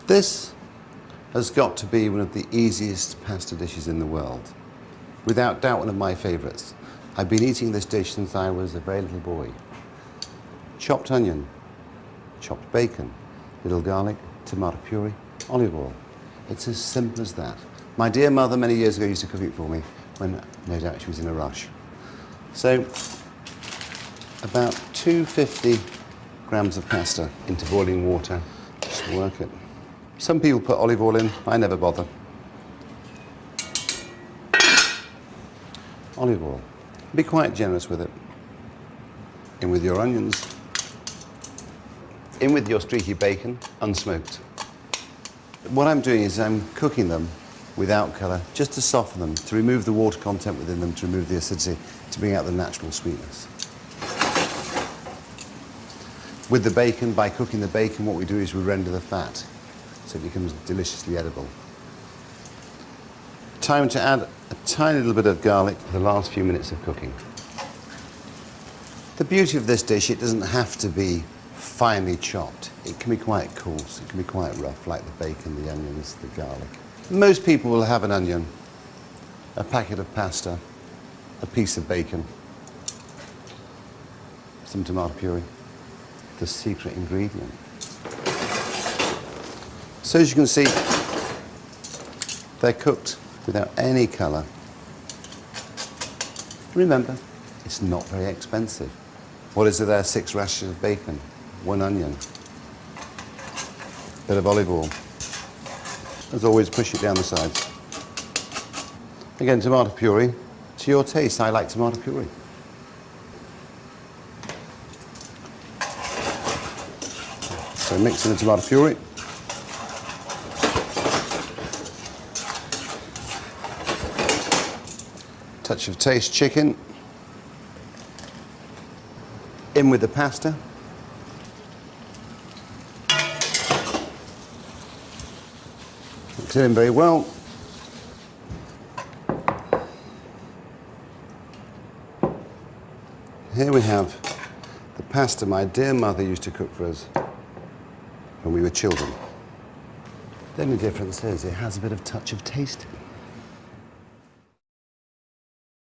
This has got to be one of the easiest pasta dishes in the world. Without doubt, one of my favourites. I've been eating this dish since I was a very little boy. Chopped onion, chopped bacon, little garlic, tomato puree, olive oil. It's as simple as that. My dear mother many years ago used to cook it for me when no doubt she was in a rush. So about 250 grams of pasta into boiling water. Just work it. Some people put olive oil in, I never bother. Olive oil. Be quite generous with it. In with your onions. In with your streaky bacon, unsmoked. What I'm doing is I'm cooking them without colour, just to soften them, to remove the water content within them, to remove the acidity, to bring out the natural sweetness. With the bacon, by cooking the bacon, what we do is we render the fat, so it becomes deliciously edible. Time to add a tiny little bit of garlic for the last few minutes of cooking. The beauty of this dish, it doesn't have to be finely chopped. It can be quite coarse, it can be quite rough, like the bacon, the onions, the garlic. Most people will have an onion, a packet of pasta, a piece of bacon, some tomato puree, the secret ingredient. So as you can see, they're cooked without any colour. Remember, it's not very expensive. What is it there? 6 rashers of bacon, 1 onion, bit of olive oil. As always, push it down the sides. Again, tomato puree. To your taste, I like tomato puree. So mix in the tomato puree. Touch of taste chicken. In with the pasta. Mix it in very well. Here we have the pasta my dear mother used to cook for us when we were children. The only difference is it has a bit of touch of taste.